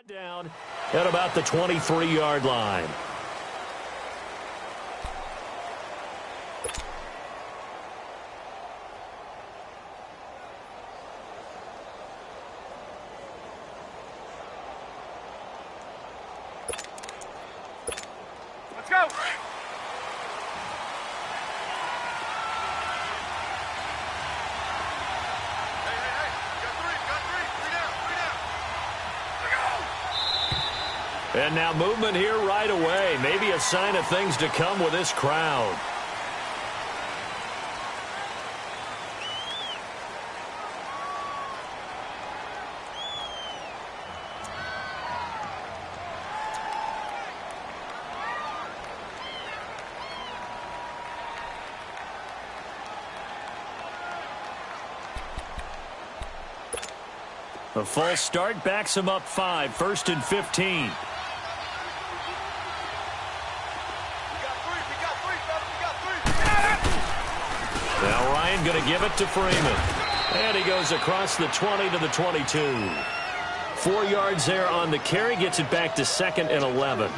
Down at about the 23-yard line. Let's go. And now movement here right away. Maybe a sign of things to come with this crowd. A false start backs him up 5, 1st and 15. Now Ryan going to give it to Freeman. And he goes across the 20 to the 22. 4 yards there on the carry. Gets it back to 2nd and 11.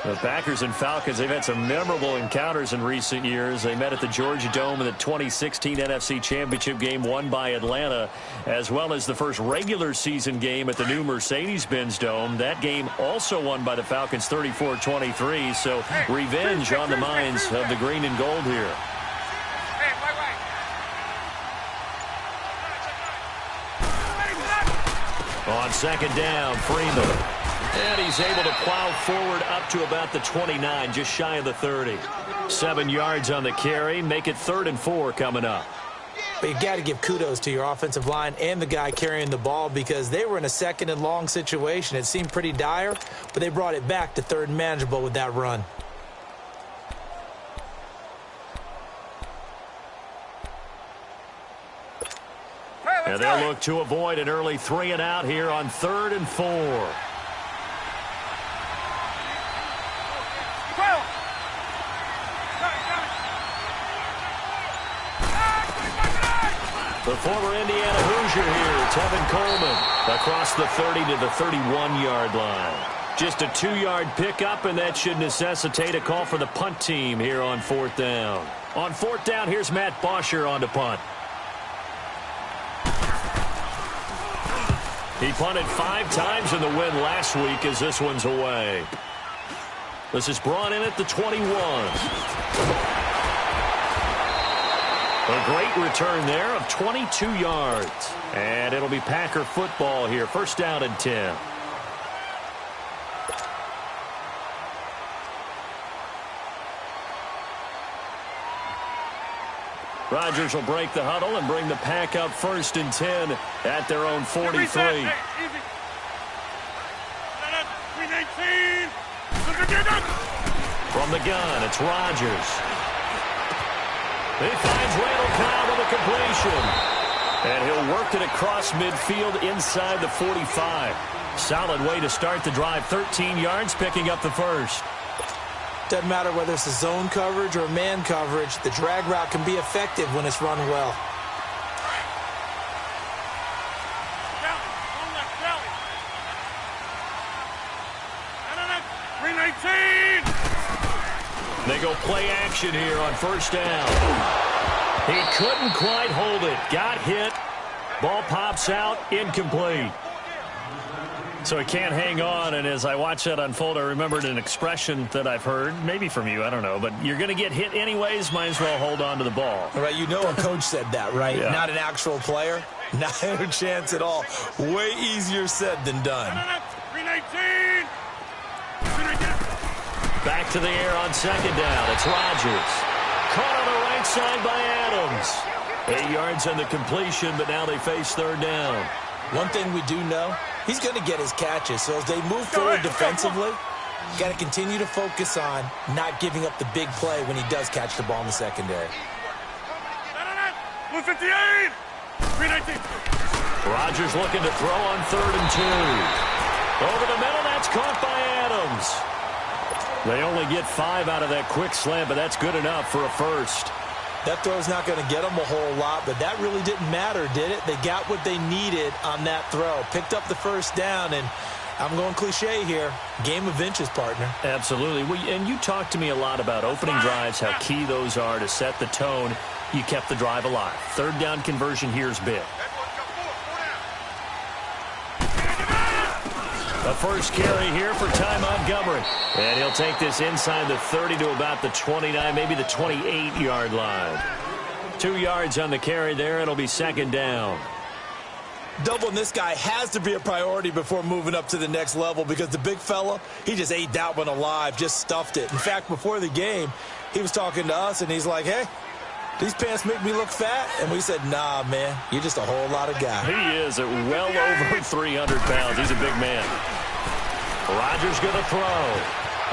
The Packers and Falcons, they've had some memorable encounters in recent years. They met at the Georgia Dome in the 2016 NFC Championship game won by Atlanta, as well as the first regular season game at the new Mercedes-Benz Dome. That game also won by the Falcons 34-23. So revenge on the minds of the green and gold here. On 2nd down, Freeman. And he's able to plow forward up to about the 29, just shy of the 30. 7 yards on the carry. Make it 3rd and 4 coming up. But you got to give kudos to your offensive line and the guy carrying the ball because they were in a 2nd and long situation. It seemed pretty dire, but they brought it back to 3rd and manageable with that run. And they'll look to avoid an early 3 and out here on 3rd and 4. The former Indiana Hoosier here, Tevin Coleman, across the 30 to the 31-yard line. Just a 2-yard pickup, and that should necessitate a call for the punt team here on 4th down. On 4th down, here's Matt Bosher on to punt. He punted 5 times in the win last week as this one's away. This is brought in at the 21. A great return there of 22 yards. And it'll be Packer football here. 1st down and 10. Rodgers will break the huddle and bring the Pack up 1st and 10 at their own 43. From the gun, it's Rodgers. He finds Randall Cobb with a completion. And he'll work it across midfield inside the 45. Solid way to start the drive. 13 yards, picking up the 1st. Doesn't matter whether it's a zone coverage or man coverage, the drag route can be effective when it's run well. They go play action here on 1st down. He couldn't quite hold it. Got hit. Ball pops out. Incomplete. So he can't hang on, and as I watch that unfold, I remembered an expression that I've heard, maybe from you, I don't know, but you're going to get hit anyways, might as well hold on to the ball. All right, you know a coach said that, right? Yeah. Not an actual player. Not a chance at all. Way easier said than done. Back to the air on 2nd down. It's Rodgers. Caught on the right side by Adams. 8 yards on the completion, but now they face 3rd down. One thing we do know, he's going to get his catches. So as they move forward defensively, you got to continue to focus on not giving up the big play when he does catch the ball in the secondary. 158. Rodgers looking to throw on 3rd and 2. Over the middle, that's caught by Adams. They only get 5 out of that quick slant, but that's good enough for a 1st. That throw's not going to get them a whole lot, but that really didn't matter, did it? They got what they needed on that throw. Picked up the 1st down, and I'm going cliche here. Game of inches, partner. Absolutely. Well, and you talked to me a lot about opening drives, how key those are to set the tone. You kept the drive alive. Third down conversion here is big. The first carry here for Ty Montgomery. And he'll take this inside the 30 to about the 29, maybe the 28-yard line. 2 yards on the carry there. It'll be second down. Doubling this guy has to be a priority before moving up to the next level because the big fella, he just ate that one alive, just stuffed it. In fact, before the game, he was talking to us, and he's like, hey, these pants make me look fat. And we said, nah, man, you're just a whole lot of guy. He is at well over 300 pounds. He's a big man. Rodgers going to throw.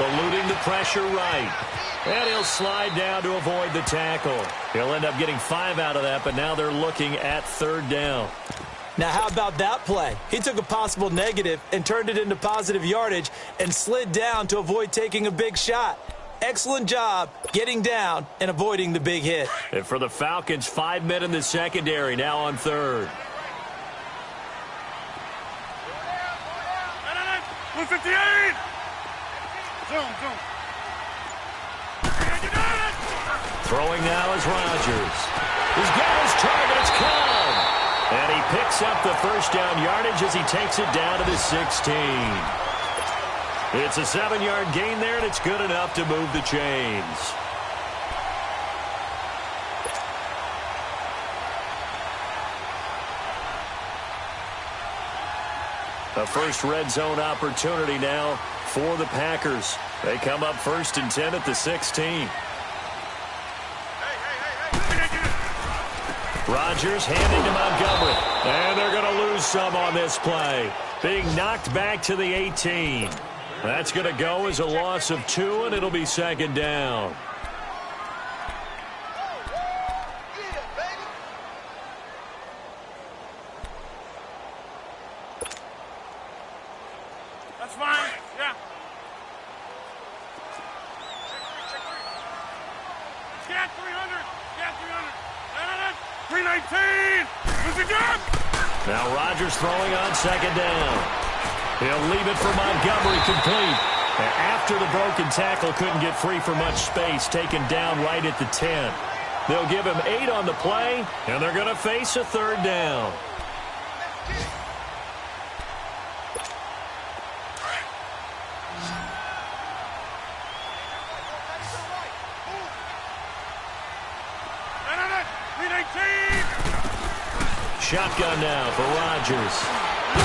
Eluding the pressure right. And he'll slide down to avoid the tackle. He'll end up getting 5 out of that, but now they're looking at third down. Now, how about that play? He took a possible negative and turned it into positive yardage and slid down to avoid taking a big shot. Excellent job getting down and avoiding the big hit. And for the Falcons, 5 men in the secondary now on third. Blue 58! Zoom. Throwing now is Rodgers. He's got his target. It's caught. And he picks up the first down yardage as he takes it down to the 16. It's a 7-yard gain there, and it's good enough to move the chains. The first red zone opportunity now for the Packers. They come up 1st and 10 at the 16. Rodgers handing to Montgomery. And they're going to lose some on this play. Being knocked back to the 18. That's going to go as a loss of 2, and it'll be second down. That's fine. Yeah. Scan 300. Scan 300. 319. Lose again. Now Rodgers throwing on second down. He'll leave it for Montgomery complete. And after the broken tackle, couldn't get free for much space, taken down right at the 10. They'll give him 8 on the play, and they're going to face a third down. Shotgun now for Rodgers.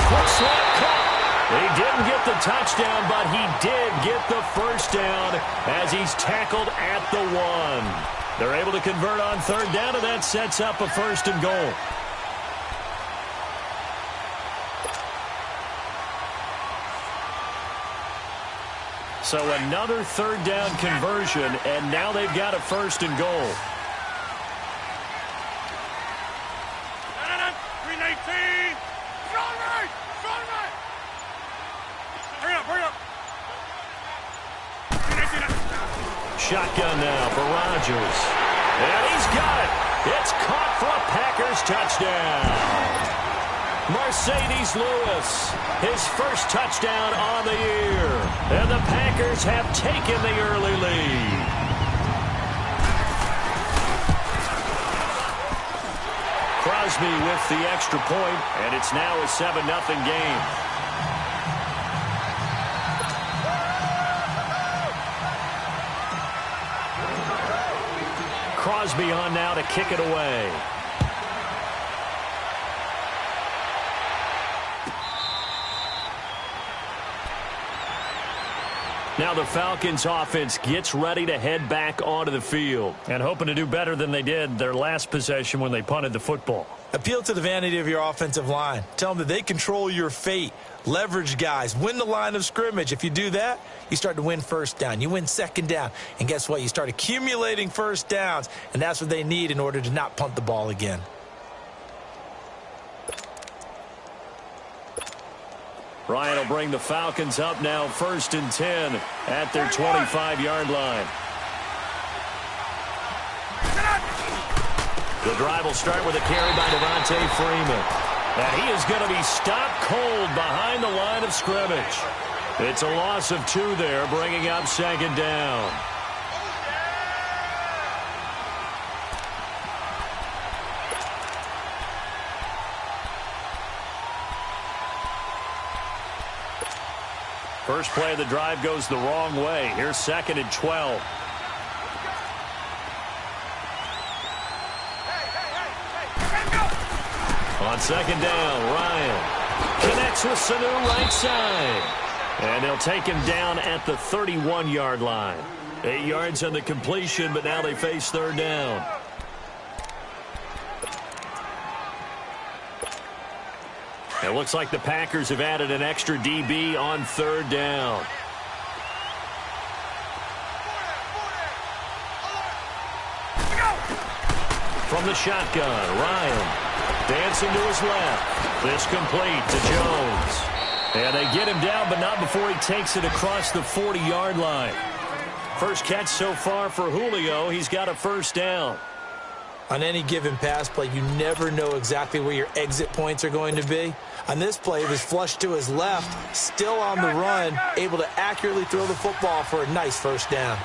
Quick slap cut. He didn't get the touchdown, but he did get the first down as he's tackled at the 1. They're able to convert on third down, and that sets up a 1st and goal. So another third down conversion, and now they've got a 1st and goal. 319. Hurry up. Shotgun now for Rodgers. And he's got it. It's caught for a Packers touchdown. Mercedes Lewis, his first touchdown on the year. And the Packers have taken the early lead. Crosby with the extra point, and it's now a 7-0 game. Crosby on now to kick it away. Now the Falcons offense gets ready to head back onto the field and hoping to do better than they did their last possession when they punted the football. Appeal to the vanity of your offensive line. Tell them that they control your fate. Leverage guys. Win the line of scrimmage. If you do that, you start to win first down. You win second down. And guess what? You start accumulating first downs. And that's what they need in order to not punt the ball again. Ryan will bring the Falcons up now 1st and 10 at their 25-yard line. The drive will start with a carry by Devontae Freeman. And he is going to be stopped cold behind the line of scrimmage. It's a loss of 2 there, bringing up second down. First play of the drive goes the wrong way. Here's 2nd and 12. On 2nd down, Ryan connects with Sanu right side. And they'll take him down at the 31-yard line. 8 yards on the completion, but now they face 3rd down. It looks like the Packers have added an extra DB on 3rd down. From the shotgun, Ryan dancing to his left. This complete to Jones. And they get him down, but not before he takes it across the 40-yard line. First catch so far for Julio. He's got a 1st down. On any given pass play, you never know exactly where your exit points are going to be. On this play, it was flushed to his left, still on the run, able to accurately throw the football for a nice 1st down.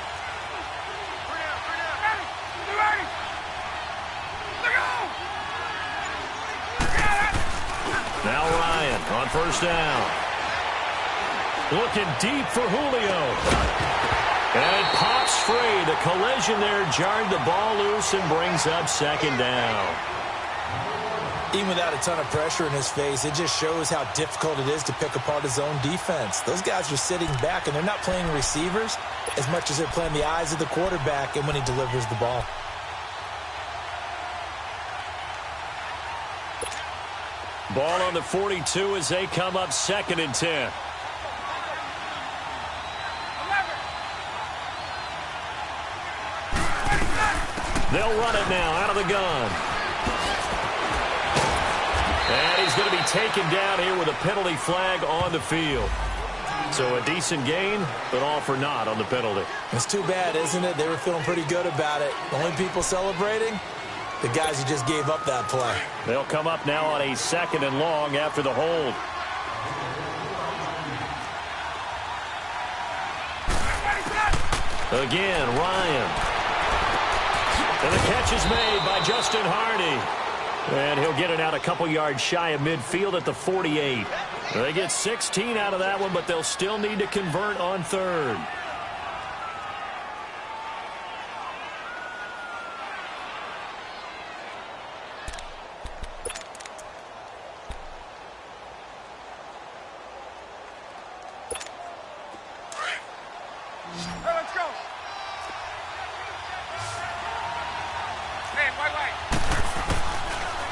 Now Ryan on 1st down. Looking deep for Julio. And it pops free. The collision there jarred the ball loose and brings up 2nd down. Even without a ton of pressure in his face, it just shows how difficult it is to pick apart his own defense. Those guys are sitting back, and they're not playing receivers as much as they're playing the eyes of the quarterback and when he delivers the ball. Ball on the 42 as they come up 2nd and 10. They'll run it now out of the gun. And he's going to be taken down here with a penalty flag on the field. So a decent gain, but all for naught on the penalty. It's too bad, isn't it? They were feeling pretty good about it. The only people celebrating, the guys who just gave up that play. They'll come up now on a 2nd and long after the hold. Again, Ryan. And the catch is made by Justin Hardy. And he'll get it out a couple yards shy of midfield at the 48. They get 16 out of that one, but they'll still need to convert on 3rd.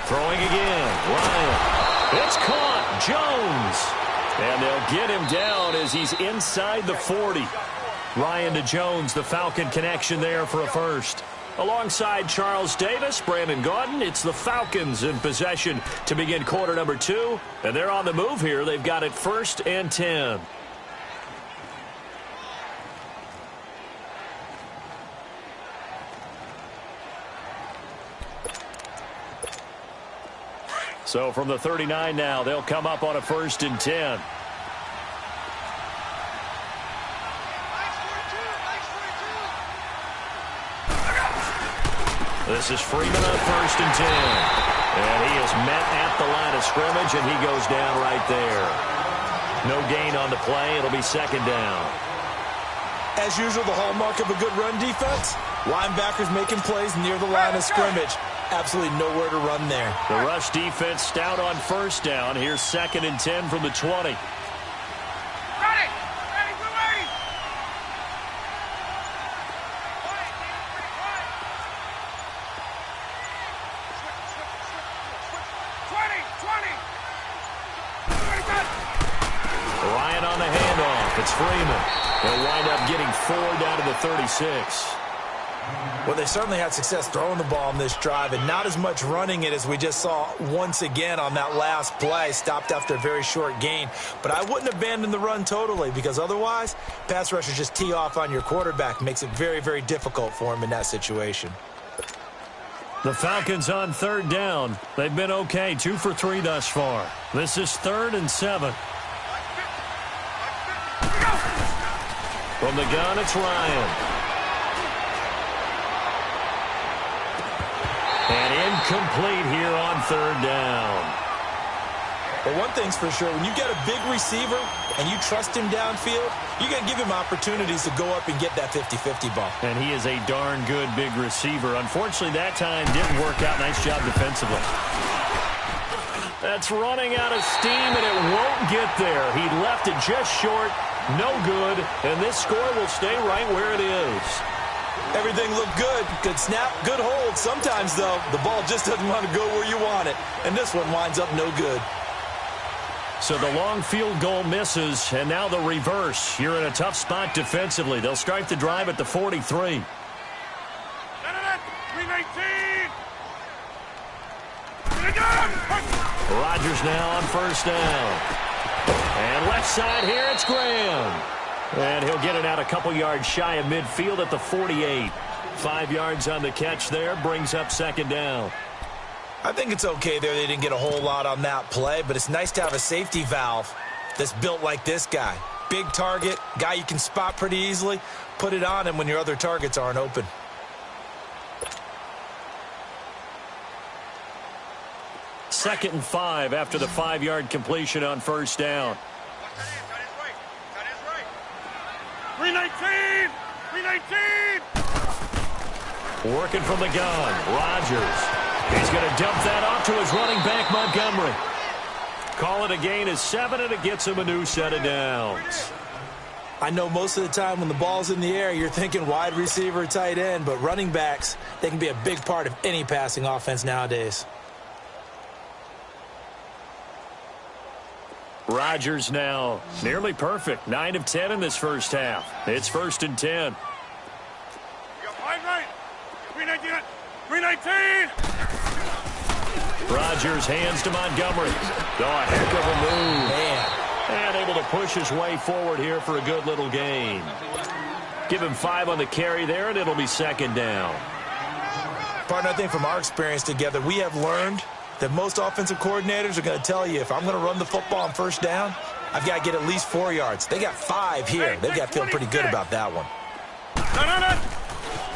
Throwing again, Ryan. It's caught, Jones. And they'll get him down as he's inside the 40. Ryan to Jones, the Falcon connection there for a 1st. Alongside Charles Davis, Brandon Gaudin, it's the Falcons in possession to begin quarter number 2. And they're on the move here. They've got it 1st and 10. So from the 39 now, they'll come up on a 1st and 10. This is Freeman on 1st and 10. And he is met at the line of scrimmage, and he goes down right there. No gain on the play. It'll be 2nd down. As usual, the hallmark of a good run defense, linebackers making plays near the line of scrimmage. Absolutely nowhere to run there. The rush defense stout on 1st down. Here's 2nd and 10 from the 20. Ryan on the handoff. It's Freeman. They'll wind up getting 4 down to the 36. Well, they certainly had success throwing the ball on this drive, and not as much running it as we just saw once again on that last play. Stopped after a very short gain. But I wouldn't abandon the run totally, because otherwise, pass rushers just tee off on your quarterback. Makes it very, very difficult for him in that situation. The Falcons on third down. They've been okay, 2 for 3 thus far. This is 3rd and 7. From the gun, it's Ryan. And incomplete here on 3rd down. But one thing's for sure, when you get a big receiver and you trust him downfield, you're going to give him opportunities to go up and get that 50-50 ball. And he is a darn good big receiver. Unfortunately, that time didn't work out. Nice job defensively. That's running out of steam, and it won't get there. He left it just short. No good. And this score will stay right where it is. Everything looked good. Good snap, good hold. Sometimes, though, the ball just doesn't want to go where you want it. And this one winds up no good. So the long field goal misses, and now the reverse. You're in a tough spot defensively. They'll start the drive at the 43. 319. Rodgers now on first down. And left side here, it's Graham. And he'll get it out a couple yards shy of midfield at the 48. 5 yards on the catch there, brings up 2nd down. I think it's okay there. They didn't get a whole lot on that play, but it's nice to have a safety valve that's built like this guy. Big target, guy you can spot pretty easily. Put it on him when your other targets aren't open. Second and 5 after the 5-yard completion on first down. 319. 319. Working from the gun, Rodgers. He's going to dump that off to his running back, Montgomery. Call it a gain of 7, and it gets him a new set of downs. I know most of the time when the ball's in the air, you're thinking wide receiver, tight end, but running backs, they can be a big part of any passing offense nowadays. Rodgers now nearly perfect. 9 of 10 in this first half. It's 1st and 10. You got 5 right. 319. 319. Rodgers hands to Montgomery. Oh, a heck of a move. Man. And able to push his way forward here for a good little gain. Give him 5 on the carry there, and it'll be 2nd down. Partner, I think from our experience together, we have learned that most offensive coordinators are going to tell you, if I'm going to run the football on first down, I've got to get at least 4 yards. They got 5 here. They've got to feel pretty good about that one.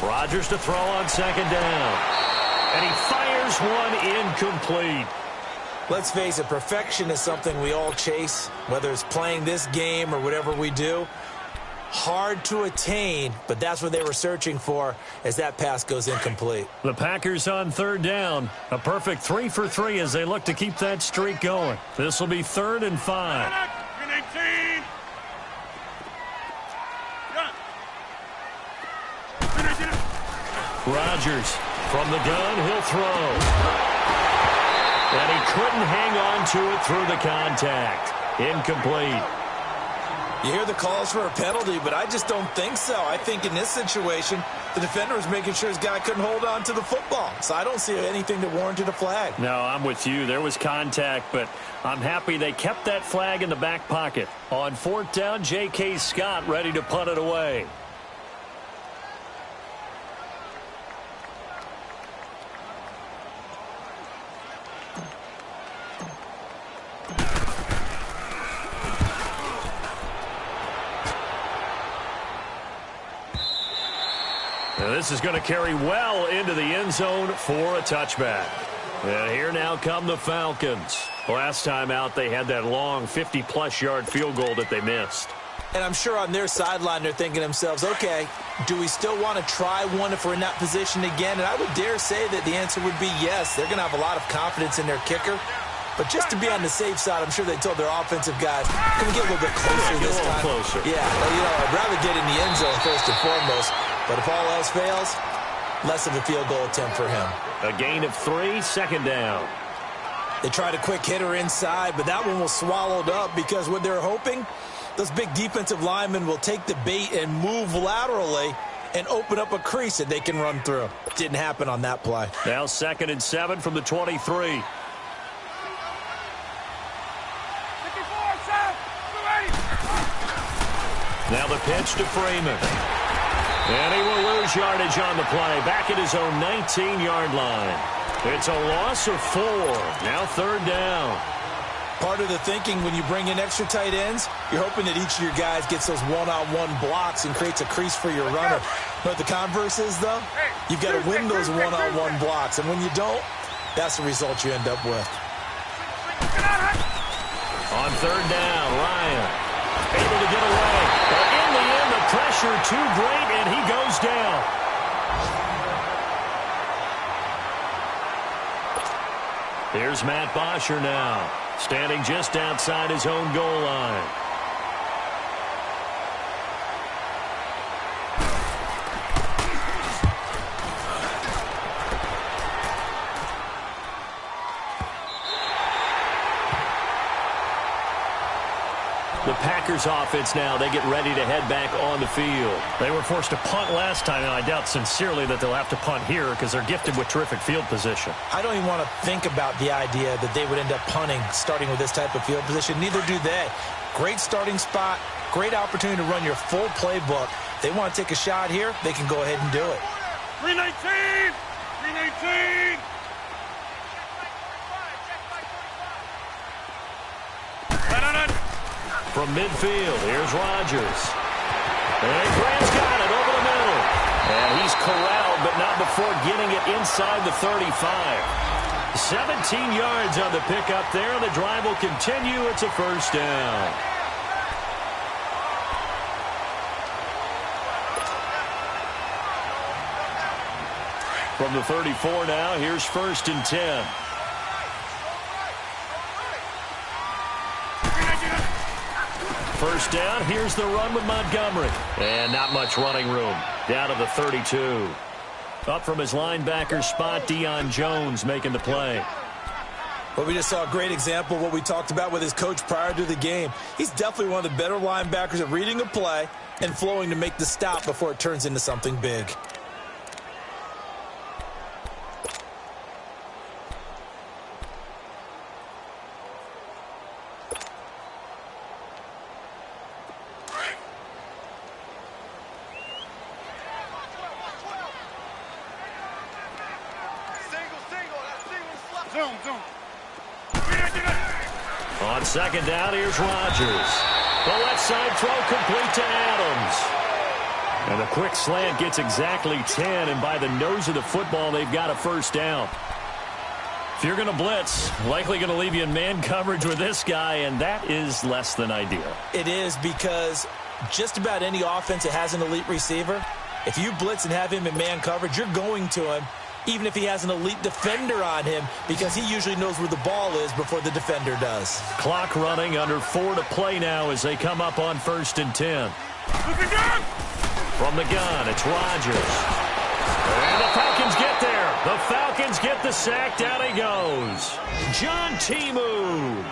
Rodgers to throw on 2nd down. And he fires one incomplete. Let's face it, perfection is something we all chase, whether it's playing this game or whatever we do. Hard to attain, but that's what they were searching for as that pass goes incomplete. The Packers on 3rd down. A perfect 3 for 3 as they look to keep that streak going. This will be 3rd and 5. 319. Rodgers from the gun, he'll throw. And he couldn't hang on to it through the contact. Incomplete. You hear the calls for a penalty, but I just don't think so. I think in this situation, the defender was making sure his guy couldn't hold on to the football. So I don't see anything that warranted a flag. No, I'm with you. There was contact, but I'm happy they kept that flag in the back pocket. On 4th down, J.K. Scott ready to punt it away. And this is going to carry well into the end zone for a touchback. And here now come the Falcons. Last time out, they had that long 50-plus yard field goal that they missed. And I'm sure on their sideline, they're thinking to themselves, okay, do we still want to try one if we're in that position again? And I would dare say that the answer would be yes. They're going to have a lot of confidence in their kicker. But just to be on the safe side, I'm sure they told their offensive guys, can we get a little bit closer this time? Closer. Yeah, I'd rather get in the end zone first and foremost. But if all else fails, less of a field goal attempt for him. A gain of 3, 2nd down. They tried a quick hitter inside, but that one was swallowed up because what they're hoping, those big defensive linemen will take the bait and move laterally and open up a crease that they can run through. Didn't happen on that play. Now 2nd and 7 from the 23. Now the pitch to Freeman. And he will lose yardage on the play, back at his own 19-yard line. It's a loss of 4. Now third down. Part of the thinking when you bring in extra tight ends, you're hoping that each of your guys gets those one-on-one blocks and creates a crease for your runner. But the converse is, though, you've got to win those one-on-one blocks. And when you don't, that's the result you end up with. On third down, Ryan able to get away. But in the end, the pressure too great, and he goes down. Here's Matt Bosher now, standing just outside his own goal line. The Packers offense now, they get ready to head back on the field. They were forced to punt last time, and I doubt sincerely that they'll have to punt here because they're gifted with terrific field position. I don't even want to think about the idea that they would end up punting starting with this type of field position. Neither do they. Great starting spot, great opportunity to run your full playbook. They want to take a shot here, they can go ahead and do it. 319! 319! From midfield, here's Rodgers. And Grant's got it over the middle. And he's corralled, but not before getting it inside the 35. 17 yards on the pickup there. The drive will continue. It's a first down. From the 34 now, here's first and 10. First down, here's the run with Montgomery. And not much running room. Down to the 32. Up from his linebacker spot, Deion Jones making the play. Well, we just saw a great example of what we talked about with his coach prior to the game. He's definitely one of the better linebackers at reading a play and flowing to make the stop before it turns into something big. On second down, here's Rodgers. The left side throw complete to Adams. And the quick slant gets exactly 10, and by the nose of the football, they've got a first down. If you're going to blitz, likely going to leave you in man coverage with this guy, and that is less than ideal. It is, because just about any offense that has an elite receiver, if you blitz and have him in man coverage, you're going to him, even if he has an elite defender on him, because he usually knows where the ball is before the defender does. Clock running, under 4 to play now as they come up on first and 10. From the gun, it's Rodgers. And the Falcons get there. The Falcons get the sack. Down he goes. John Timu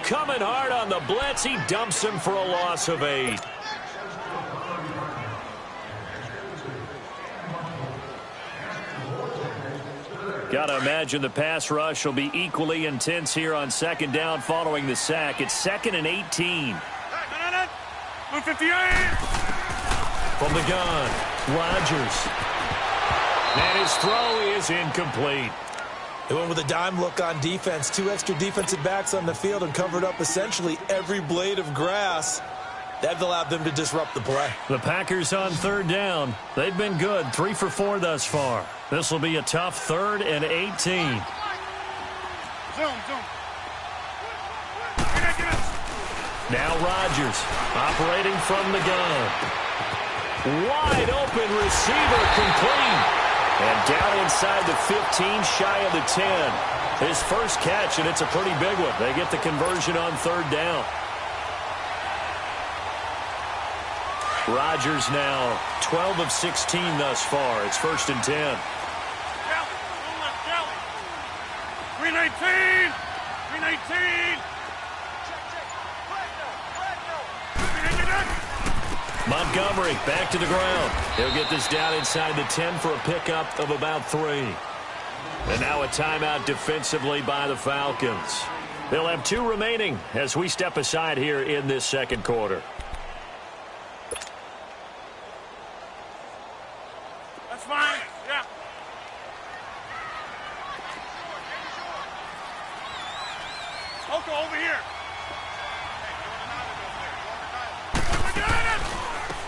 coming hard on the blitz. He dumps him for a loss of 8. Got to imagine the pass rush will be equally intense here on second down following the sack. It's 2nd and 18. 158! From the gun, Rodgers. And his throw is incomplete. They went with a dime look on defense. 2 extra defensive backs on the field and covered up essentially every blade of grass. That allowed them to disrupt the play. The Packers on third down. They've been good, 3 for 4 thus far. This will be a tough 3rd and 18. Zoom. Now Rodgers operating from the gun. Wide open receiver complete. And down inside the 15, shy of the 10. His first catch, and it's a pretty big one. They get the conversion on third down. Rodgers now 12 of 16 thus far. It's 1st and 10. 319! 319! Montgomery back to the ground. He'll get this down inside the 10 for a pickup of about 3. And now a timeout defensively by the Falcons. They'll have 2 remaining as we step aside here in this second quarter. That's fine. Yeah. Okay, over here.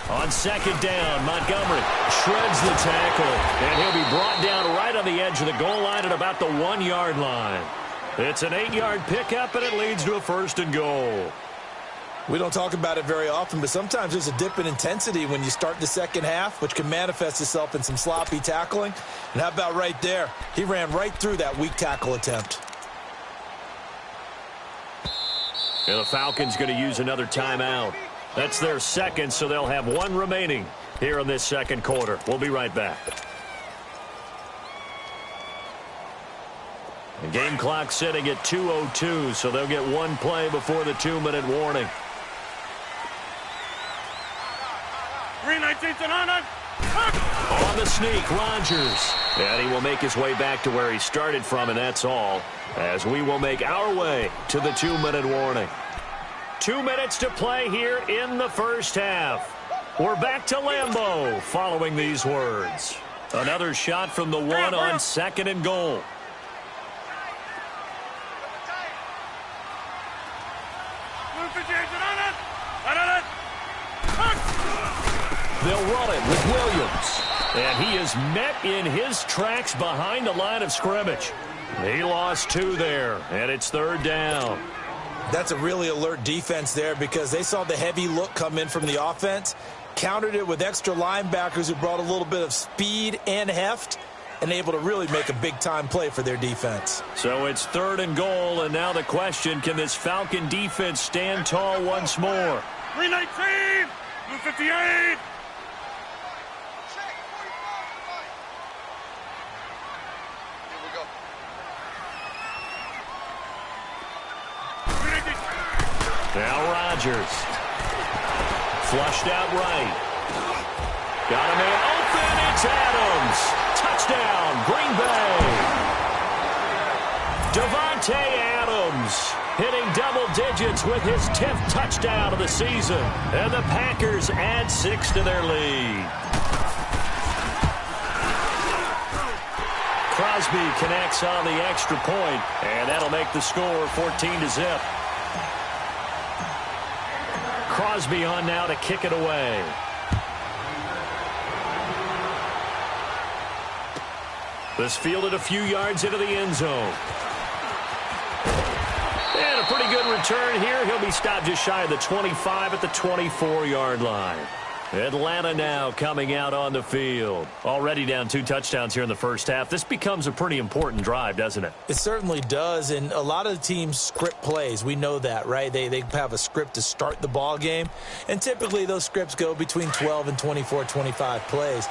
On second down, Montgomery shreds the tackle, and he'll be brought down right on the edge of the goal line at about the 1-yard line. It's an 8-yard pickup, and it leads to a 1st and goal. We don't talk about it very often, but sometimes there's a dip in intensity when you start the second half, which can manifest itself in some sloppy tackling. And how about right there? He ran right through that weak tackle attempt. And the Falcons going to use another timeout. That's their second, so they'll have 1 remaining here in this second quarter. We'll be right back. The game clock sitting at 2:02, so they'll get 1 play before the 2-minute warning. 319 to On the sneak, Rodgers. And he will make his way back to where he started from, and that's all, as we will make our way to the 2-minute warning. 2 minutes to play here in the first half. We're back to Lambeau following these words. Another shot from the 1 on 2nd and goal. They'll run it with Williams. And he is met in his tracks behind the line of scrimmage. He lost 2 there, and it's 3rd down. That's a really alert defense there because they saw the heavy look come in from the offense, countered it with extra linebackers who brought a little bit of speed and heft, and able to really make a big-time play for their defense. So it's 3rd and goal, and now the question, can this Falcon defense stand tall once more? 319, 258. Now Rodgers. Flushed out right. Got a man open. It's Adams. Touchdown, Green Bay. Davante Adams hitting double digits with his 10th touchdown of the season. And the Packers add 6 to their lead. Crosby connects on the extra point, and that'll make the score 14-0. Crosby on now to kick it away. This fielded a few yards into the end zone. And a pretty good return here. He'll be stopped just shy of the 25 at the 24-yard line. Atlanta now coming out on the field. Already down 2 touchdowns here in the first half. This becomes a pretty important drive, doesn't it? It certainly does, and a lot of the teams script plays. We know that, right? They have a script to start the ball game, and typically those scripts go between 12 and 24, 25 plays.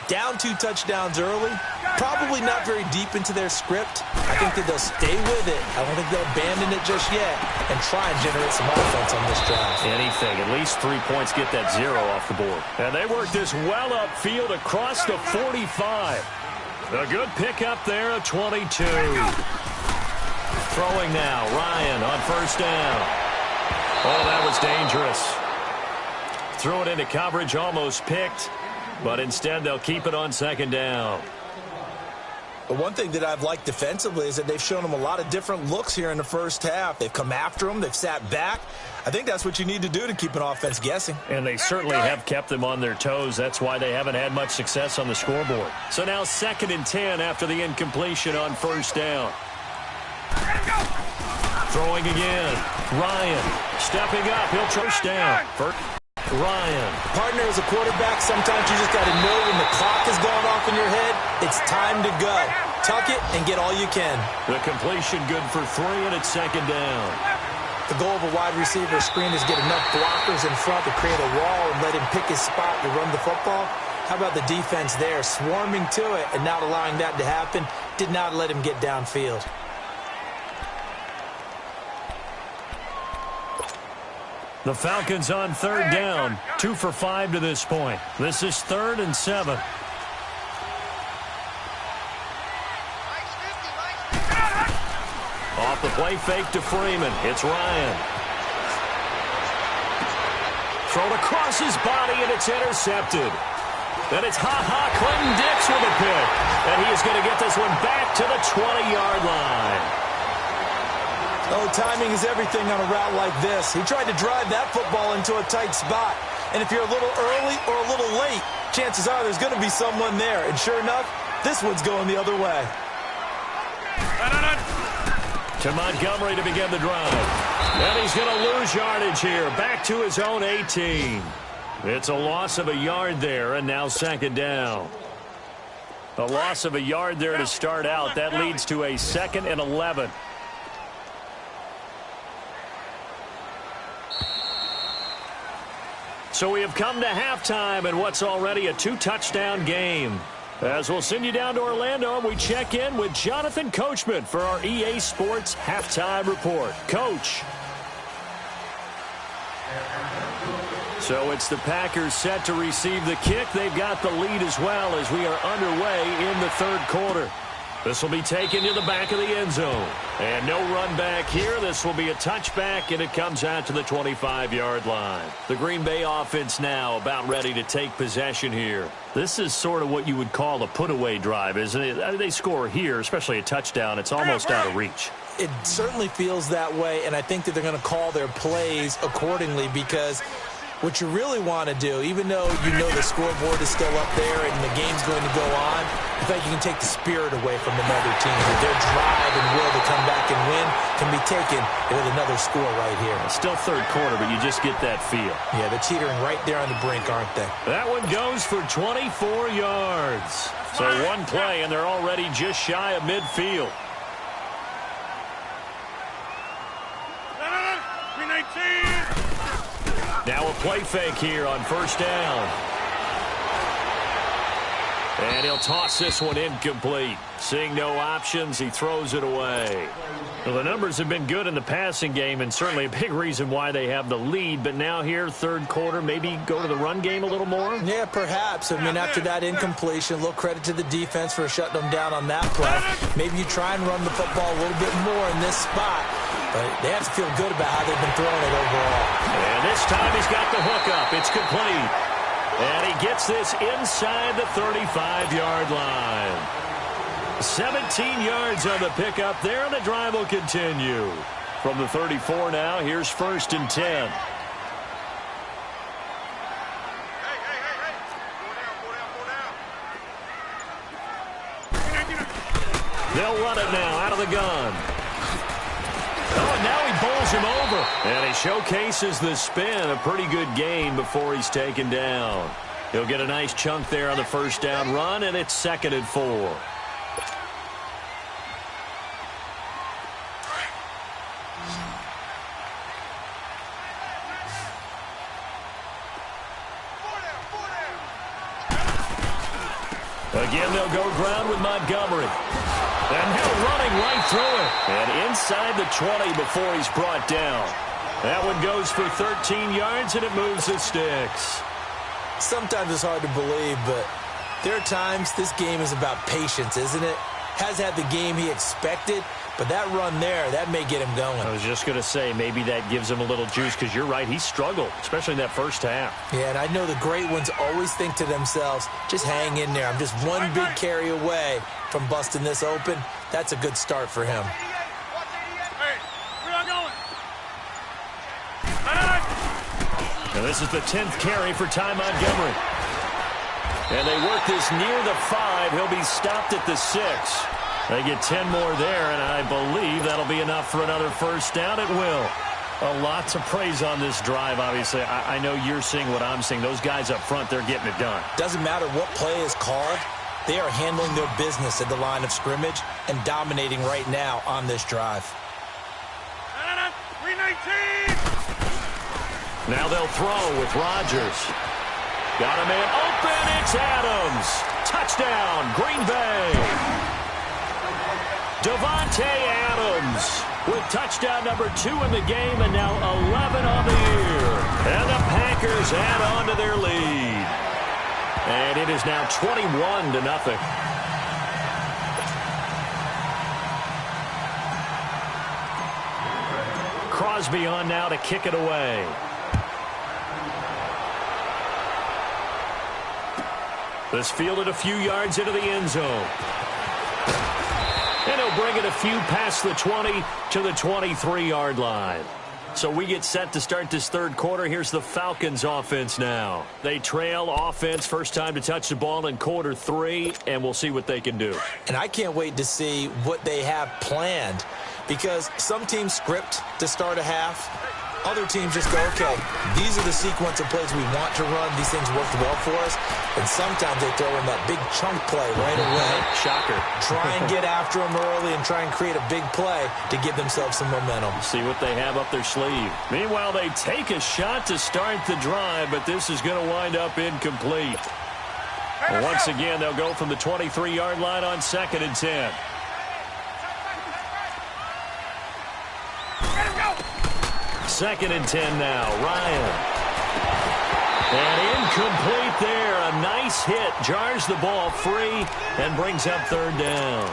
Down 2 touchdowns early, probably not very deep into their script. I think that they'll stay with it. I don't think they'll abandon it just yet and try and generate some offense on this drive. Anything. At least 3 points get that 0 off the board. And they work this well upfield across the 45. A good pickup there of 22. Throwing now. Ryan on 1st down. Oh, that was dangerous. Threw it into coverage, almost picked. But instead, they'll keep it on 2nd down. But one thing that I've liked defensively is that they've shown them a lot of different looks here in the first half. They've come after them. They've sat back. I think that's what you need to do to keep an offense guessing. And they certainly have kept them on their toes. That's why they haven't had much success on the scoreboard. So now 2nd and 10 after the incompletion on 1st down. Throwing again. Ryan stepping up. He'll first down. Ryan. Partner, as a quarterback, sometimes you just got to know when the clock is going off in your head, it's time to go. Tuck it and get all you can. The completion good for 3, and it's 2nd down. The goal of a wide receiver screen is get enough blockers in front to create a wall and let him pick his spot to run the football. How about the defense there, swarming to it and not allowing that to happen? Did not let him get downfield. The Falcons on 3rd down, 2 for 5 to this point. This is 3rd and 7. Off the play fake to Freeman. It's Ryan. Thrown across his body, and it's intercepted. And it's Clinton Dix with a pick. And he is going to get this one back to the 20-yard line. Oh, timing is everything on a route like this. He tried to drive that football into a tight spot. And if you're a little early or a little late, chances are there's going to be someone there. And sure enough, this one's going the other way. To Montgomery to begin the drive. And he's going to lose yardage here. Back to his own 18. It's a loss of a yard there, and now second down. A loss of a yard there to start out. That leads to a 2nd and 11. So we have come to halftime in what's already a 2-touchdown game. As we'll send you down to Orlando, we check in with Jonathan Coachman for our EA Sports Halftime Report. Coach. So it's the Packers set to receive the kick. They've got the lead as well as we are underway in the third quarter. This will be taken to the back of the end zone. And no run back here. This will be a touchback, and it comes out to the 25-yard line. The Green Bay offense now about ready to take possession here. This is sort of what you would call a put-away drive, isn't it? They score here, especially a touchdown. It's almost out of reach. It certainly feels that way, and I think that they're going to call their plays accordingly because what you really want to do, even though you know the scoreboard is still up there and the game's going to go on, I think you can take the spirit away from another team. That their drive and will to come back and win can be taken with another score right here. It's still third quarter, but you just get that feel. Yeah, they're teetering right there on the brink, aren't they? That one goes for 24 yards. So one play, and they're already just shy of midfield. 319. Now a play fake here on first down. And he'll toss this one incomplete. Seeing no options, he throws it away. Well, the numbers have been good in the passing game, and certainly a big reason why they have the lead. But now here, third quarter, maybe go to the run game a little more? Yeah, perhaps. I mean, after that incompletion, a little credit to the defense for shutting them down on that play. Maybe you try and run the football a little bit more in this spot. But they have to feel good about how they've been throwing it overall. And this time he's got the hook up. It's complete. And he gets this inside the 35-yard line. 17 yards on the pickup there, and the drive will continue. From the 34 now, here's 1st and 10. They'll run it now out of the gun. Oh, and now he bowls him over. And he showcases the spin. A pretty good gain before he's taken down. He'll get a nice chunk there on the first down run, and it's 2nd and 4. Again, they'll go ground with Montgomery. And now running right through it. And inside the 20 before he's brought down. That one goes for 13 yards, and it moves the sticks. Sometimes it's hard to believe, but there are times this game is about patience, isn't it? Has had the game he expected, but that run there, that may get him going. I was just going to say, maybe that gives him a little juice, because you're right, he struggled, especially in that first half. Yeah, and I know the great ones always think to themselves, just hang in there. I'm just one big carry away from busting this open. That's a good start for him. Hey, we're not going. And this is the 10th carry for Ty Montgomery. And they work this near the 5. He'll be stopped at the 6. They get 10 more there, and I believe that'll be enough for another first down. It will. Lots of praise on this drive, obviously. I know you're seeing what I'm seeing. Those guys up front, they're getting it done. Doesn't matter what play is called. They are handling their business at the line of scrimmage and dominating right now on this drive. 319. Now they'll throw with Rodgers. Got a man open. It's Adams. Touchdown, Green Bay. Davante Adams with touchdown number 2 in the game, and now 11 on the year. And the Packers add on to their lead. And it is now 21-0. Crosby on now to kick it away. This fielded a few yards into the end zone. And he'll bring it a few past the 20 to the 23-yard line. So we get set to start this third quarter. Here's the Falcons offense now. They trail offense, first time to touch the ball in quarter 3, and we'll see what they can do. And I can't wait to see what they have planned, because some teams script to start a half. Other teams just go, okay, these are the sequence of plays we want to run. These things worked well for us. And sometimes they throw in that big chunk play right away. Shocker. Try and get after them early and try and create a big play to give themselves some momentum. See what they have up their sleeve. Meanwhile, they take a shot to start the drive, but this is going to wind up incomplete. Well, once again, they'll go from the 23-yard line on 2nd and 10. Second and 10 now. Ryan. And incomplete there. A nice hit. Jars the ball free and brings up 3rd down.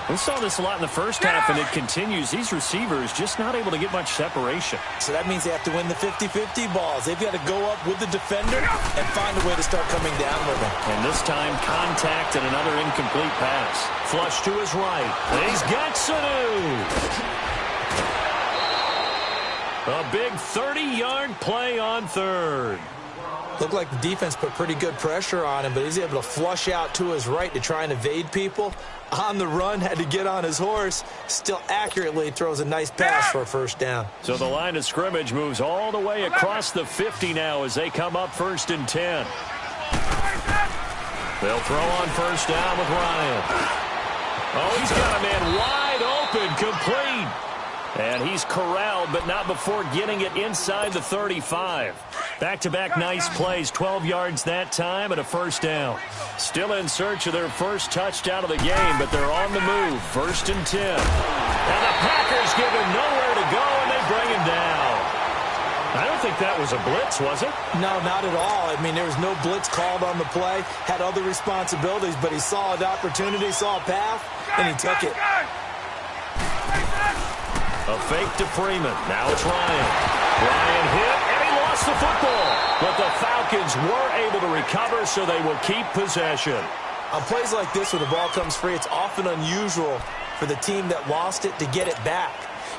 We saw this a lot in the first half, and it continues. These receivers just not able to get much separation. So that means they have to win the 50-50 balls. They've got to go up with the defender and find a way to start coming down with them. And this time, contact and another incomplete pass. Flush to his right. And he's got Sanu. A big 30-yard play on 3rd. Looked like the defense put pretty good pressure on him, but he's able to flush out to his right to try and evade people. On the run, had to get on his horse. Still accurately throws a nice pass for a 1st down. So the line of scrimmage moves all the way across the 50 now as they come up 1st and 10. They'll throw on 1st down with Ryan. Oh, he's got a man wide open, complete. And he's corralled, but not before getting it inside the 35. Back-to-back nice plays, 12 yards that time and a 1st down. Still in search of their first touchdown of the game, but they're on the move. 1st and 10. And the Packers give him nowhere to go, and they bring him down. I don't think that was a blitz, was it? No, not at all. I mean, there was no blitz called on the play. Had other responsibilities, but he saw an opportunity, saw a path, and he took it. A fake to Freeman. Now it's Ryan. Ryan hit, and he lost the football. But the Falcons were able to recover, so they will keep possession. On plays like this, when the ball comes free, it's often unusual for the team that lost it to get it back.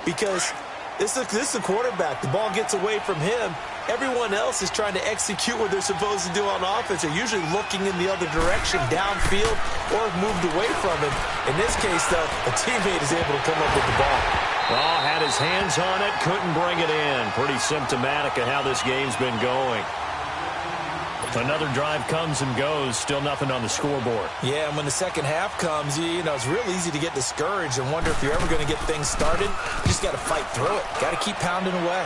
Because this is a quarterback. The ball gets away from him. Everyone else is trying to execute what they're supposed to do on offense. They're usually looking in the other direction, downfield, or moved away from him. In this case, though, a teammate is able to come up with the ball. Oh, had his hands on it, couldn't bring it in. Pretty symptomatic of how this game's been going. Another drive comes and goes, still nothing on the scoreboard. Yeah, and when the second half comes, you know, it's real easy to get discouraged and wonder if you're ever going to get things started. You just got to fight through it. Got to keep pounding away.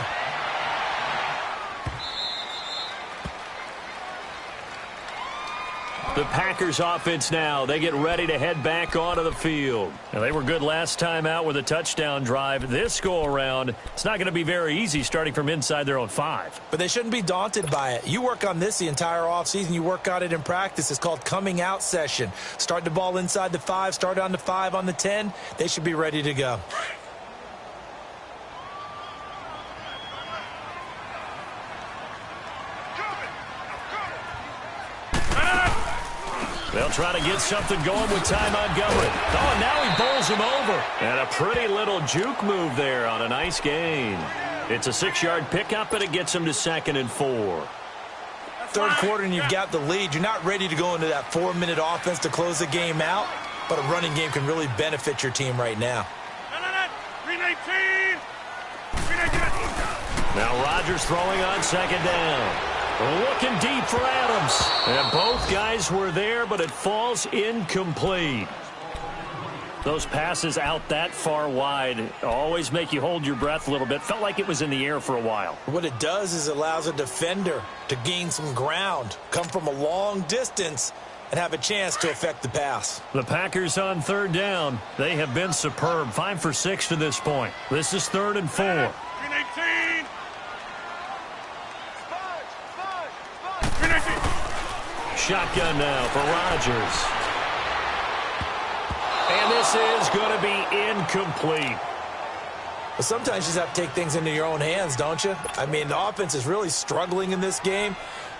The Packers offense now. They get ready to head back onto the field. Now, they were good last time out with a touchdown drive. This go-around, it's not going to be very easy starting from inside their own 5. But they shouldn't be daunted by it. You work on this the entire offseason. You work on it in practice. It's called coming out session. Start the ball inside the 5, start on the 5, on the 10. They should be ready to go. They'll try to get something going with Ty Montgomery. Oh, and now he bowls him over. And a pretty little juke move there on a nice gain. It's a 6-yard pickup, and it gets him to 2nd and 4. Third quarter, and you've got the lead. You're not ready to go into that 4-minute offense to close the game out, but a running game can really benefit your team right now. 319. Now Rodgers throwing on 2nd down. Looking deep for Adams. And both guys were there, but it falls incomplete. Those passes out that far wide always make you hold your breath a little bit. Felt like it was in the air for a while. What it does is it allows a defender to gain some ground, come from a long distance, and have a chance to affect the pass. The Packers on 3rd down. They have been superb. 5 for 6 to this point. This is 3rd and 4. 319. Shotgun now for Rodgers. And this is going to be incomplete. But sometimes you just have to take things into your own hands, don't you? I mean, the offense is really struggling in this game.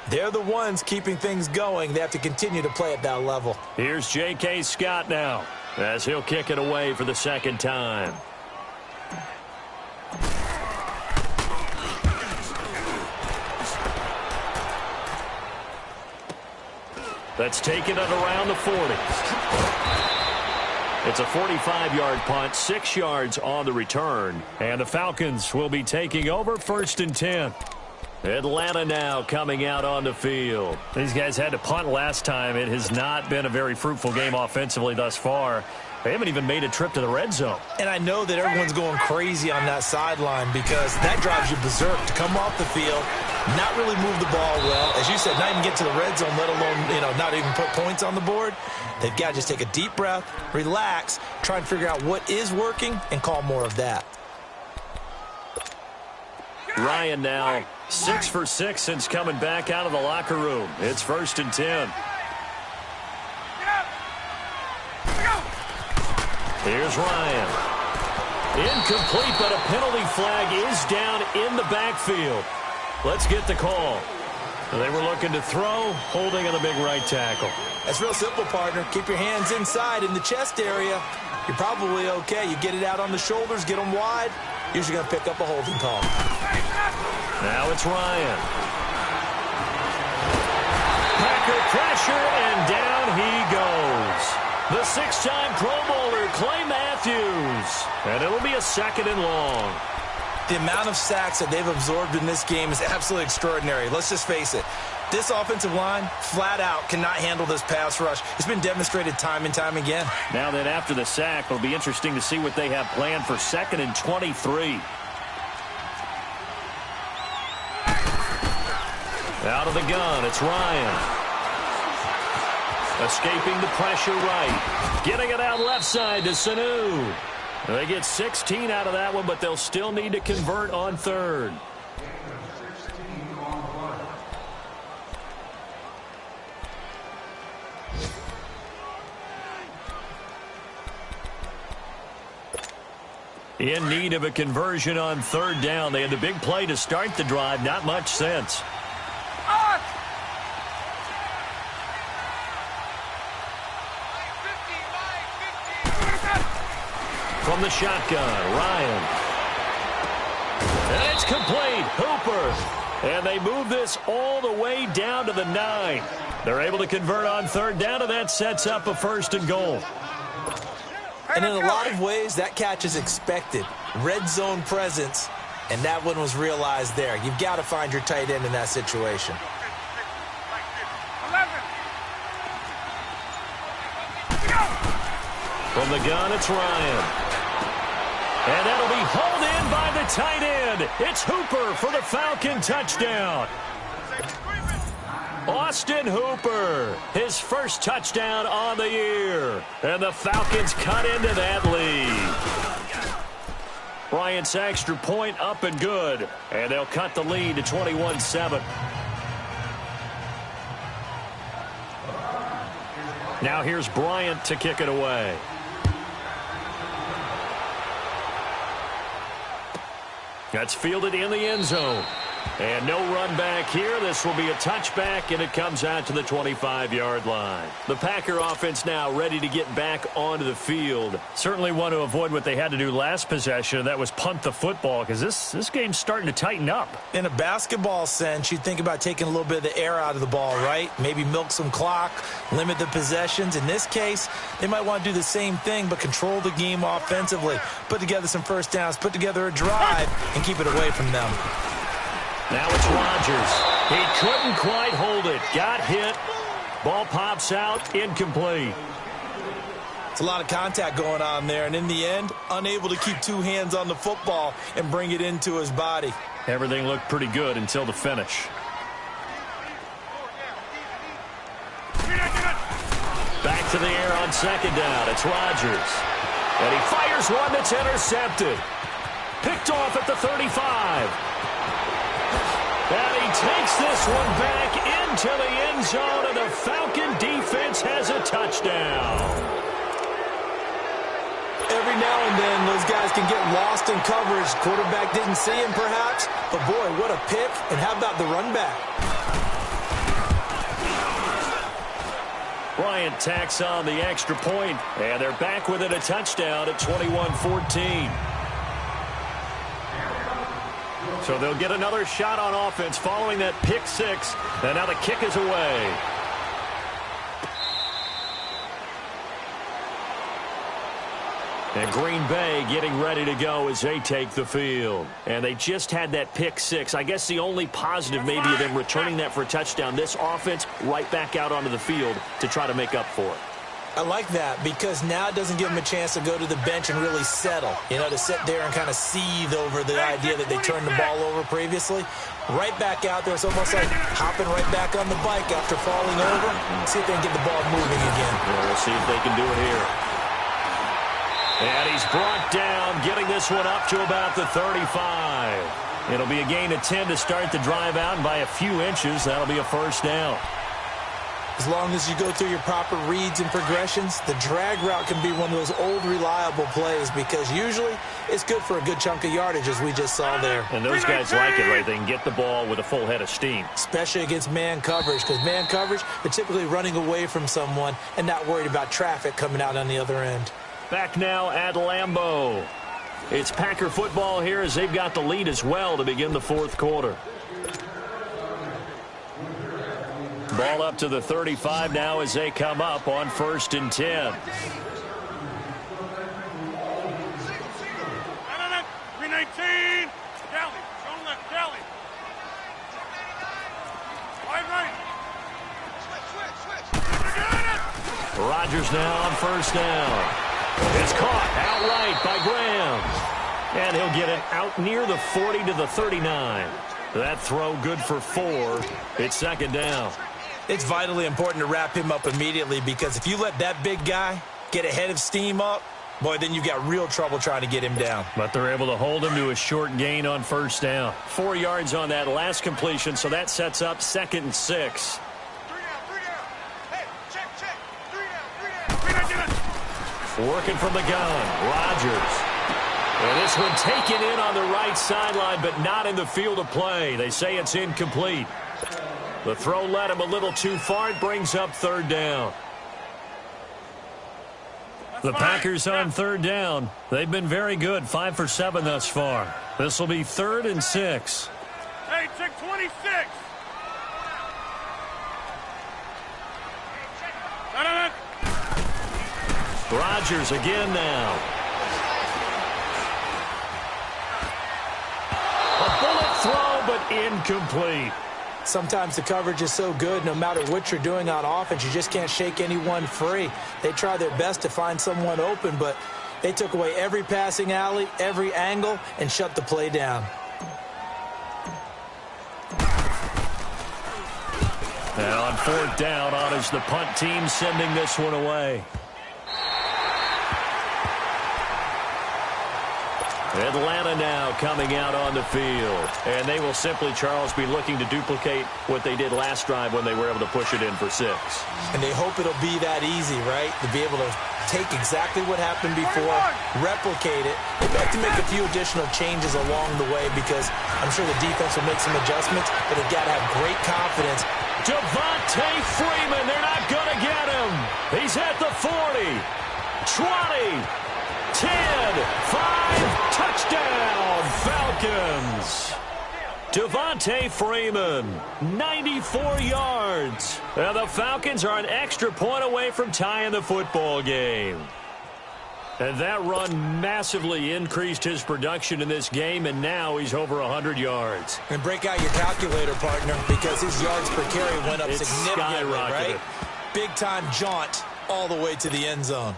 They're the ones keeping things going. They have to continue to play at that level. Here's J.K. Scott now as he'll kick it away for the second time. That's taken it around the 40. It's a 45-yard punt, 6 yards on the return. And the Falcons will be taking over 1st and 10. Atlanta now coming out on the field. These guys had to punt last time. It has not been a very fruitful game offensively thus far. They haven't even made a trip to the red zone. And I know that everyone's going crazy on that sideline because that drives you berserk to come off the field, not really move the ball well. As you said, not even get to the red zone, let alone, not even put points on the board. They've got to just take a deep breath, relax, try and figure out what is working, and call more of that. Ryan now 6 for 6 since coming back out of the locker room. It's 1st and 10. Here's Ryan. Incomplete, but a penalty flag is down in the backfield. Let's get the call. They were looking to throw, holding on the big right tackle. That's real simple, partner. Keep your hands inside in the chest area. You're probably okay. You get it out on the shoulders, get them wide. Usually going to pick up a holding call. Now it's Ryan. Packer pressure, and down he goes. The 6-time Pro Bowler, Clay Matthews. And it'll be a 2nd and long. The amount of sacks that they've absorbed in this game is absolutely extraordinary. Let's just face it. This offensive line, flat out, cannot handle this pass rush. It's been demonstrated time and time again. Now that after the sack, it'll be interesting to see what they have planned for 2nd and 23. Out of the gun, it's Ryan. Escaping the pressure right. Getting it out left side to Sanu. They get 16 out of that one, but they'll still need to convert on 3rd. In need of a conversion on 3rd down. They had the big play to start the drive. Not much sense. From the shotgun, Ryan. And it's complete. Hooper. And they move this all the way down to the 9. They're able to convert on 3rd down, and that sets up a 1st and goal. And in a lot of ways, that catch is expected. Red zone presence, and that one was realized there. You've got to find your tight end in that situation. From the gun, it's Ryan. And that'll be hauled in by the tight end. It's Hooper for the Falcon touchdown. Austin Hooper, his first touchdown on the year. And the Falcons cut into that lead. Bryant's extra point up and good. And they'll cut the lead to 21-7. Now here's Bryant to kick it away. That's fielded in the end zone. And no run back here. This will be a touchback, and it comes out to the 25-yard line. The Packer offense now ready to get back onto the field. Certainly want to avoid what they had to do last possession, and that was punt the football, because this game's starting to tighten up. In a basketball sense, you think about taking a little bit of the air out of the ball, right? Maybe milk some clock, limit the possessions. In this case, they might want to do the same thing, but control the game offensively. Put together some first downs, put together a drive, and keep it away from them. Now it's Rodgers. He couldn't quite hold it. Got hit. Ball pops out. Incomplete. It's a lot of contact going on there, and in the end, unable to keep 2 hands on the football and bring it into his body. Everything looked pretty good until the finish. Back to the air on 2nd down. It's Rodgers. And he fires one that's intercepted. Picked off at the 35. And he takes this one back into the end zone, and the Falcon defense has a touchdown. Every now and then, those guys can get lost in coverage. Quarterback didn't see him, perhaps. But, boy, what a pick. And how about the run back? Bryant tacks on the extra point, and they're back within a touchdown at 21-14. So they'll get another shot on offense following that pick six, and now the kick is away. And Green Bay getting ready to go as they take the field. And they just had that pick six. I guess the only positive maybe of them returning that for a touchdown. This offense right back out onto the field to try to make up for it. I like that because now it doesn't give them a chance to go to the bench and really settle. You know, to sit there and kind of seethe over the idea that they turned the ball over previously. Right back out there. It's almost like hopping right back on the bike after falling over. See if they can get the ball moving again. Yeah, we'll see if they can do it here. And he's brought down, getting this one up to about the 35. It'll be a gain of 10 to start the drive out, and by a few inches, that'll be a first down. As long as you go through your proper reads and progressions, the drag route can be one of those old reliable plays because usually it's good for a good chunk of yardage, as we just saw there. And those guys like it, right? They can get the ball with a full head of steam. Especially against man coverage, because man coverage, they're typically running away from someone and not worried about traffic coming out on the other end. Back now at Lambeau. It's Packer football here as they've got the lead as well to begin the fourth quarter. Ball up to the 35 now as they come up on 1st and 10. 319. Kelly. Don't let Kelly. Wide right. Switch. Rodgers now on 1st down. It's caught outright by Graham. And he'll get it out near the 40 to the 39. That throw good for 4. It's 2nd down. It's vitally important to wrap him up immediately because if you let that big guy get ahead of steam up, boy, then you've got real trouble trying to get him down. But they're able to hold him to a short gain on 1st down. 4 yards on that last completion, so that sets up 2nd and 6. 3 down. Hey, check. 3 down. Working from the gun, Rodgers. And this one taken in on the right sideline, but not in the field of play. They say it's incomplete. The throw led him a little too far. It brings up 3rd down. The Packers on 3rd down. They've been very good, 5 for 7 thus far. This will be 3rd and 6. Hey, check 26. Rodgers again now. A bullet throw, but incomplete. Sometimes the coverage is so good, no matter what you're doing on offense, you just can't shake anyone free. They try their best to find someone open, but they took away every passing alley, every angle, and shut the play down. And on 4th down, on is the punt team sending this one away. Atlanta now coming out on the field. And they will simply, Charles, be looking to duplicate what they did last drive when they were able to push it in for 6. And they hope it'll be that easy, right? To be able to take exactly what happened before, replicate it. They'd like to make a few additional changes along the way because I'm sure the defense will make some adjustments, but they've got to have great confidence. Devontae Freeman, they're not going to get him. He's at the 40, 20, 10, 5, touchdown, Falcons. Devontae Freeman, 94 yards. And the Falcons are an extra point away from tying the football game. And that run massively increased his production in this game, and now he's over 100 yards. And break out your calculator, partner, because his yards per carry went up significantly, right? Big-time jaunt all the way to the end zone.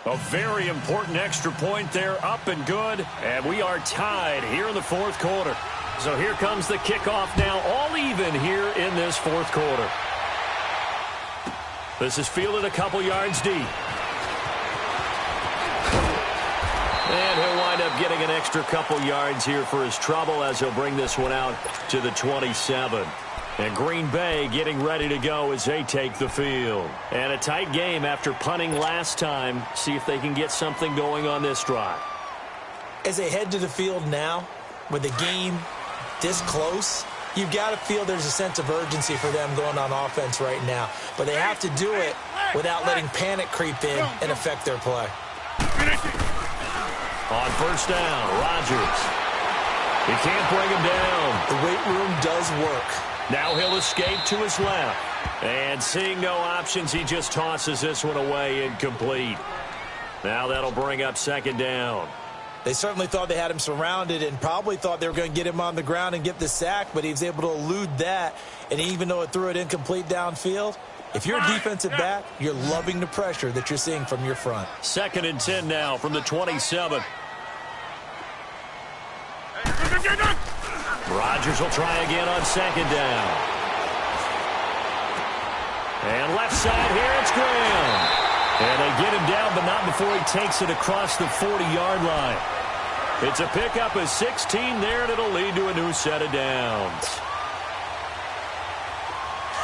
A very important extra point there, up and good. And we are tied here in the fourth quarter. So here comes the kickoff now, all even here in this fourth quarter. This is fielded a couple yards deep. And he'll wind up getting an extra couple yards here for his trouble as he'll bring this one out to the 27. And Green Bay getting ready to go as they take the field. And a tight game after punting last time. See if they can get something going on this drive. As they head to the field now, with the game this close, You've got to feel there's a sense of urgency for them going on offense right now. But they have to do it without letting panic creep in and affect their play. On first down, Rodgers. He can't bring him down. The weight room does work. Now he'll escape to his left. And seeing no options, he just tosses this one away incomplete. Now that'll bring up second down. They certainly thought they had him surrounded and probably thought they were going to get him on the ground and get the sack, but he was able to elude that. And even though it threw it incomplete downfield, if you're a defensive back, you're loving the pressure that you're seeing from your front. 2nd and 10 now from the 27. Rodgers will try again on second down. And left side here, it's Graham. And they get him down, but not before he takes it across the 40-yard line. It's a pickup of 16 there, and it'll lead to a new set of downs.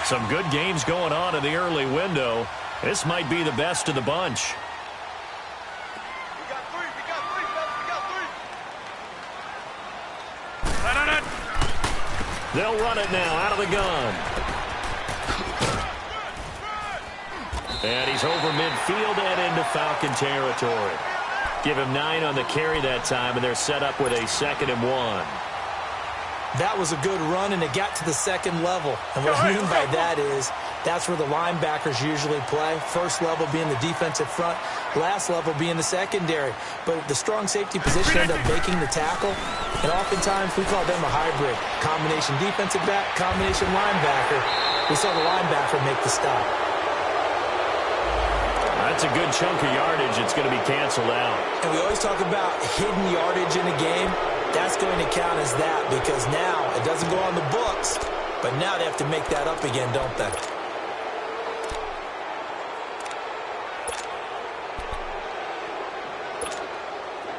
Some good games going on in the early window. This might be the best of the bunch. We got three, fellas, we got three. They'll run it now out of the gun. And he's over midfield and into Falcon territory. Give him 9 on the carry that time, and they're set up with a 2nd and 1. That was a good run, and it got to the second level. And what I mean by that is that's where the linebackers usually play. First level being the defensive front, last level being the secondary. But the strong safety position ended up making the tackle, and oftentimes we call them a hybrid. Combination defensive back, combination linebacker. We saw the linebacker make the stop. That's a good chunk of yardage. It's going to be canceled out. And we always talk about hidden yardage in a game. That's going to count as that because now it doesn't go on the books, but now they have to make that up again, don't they?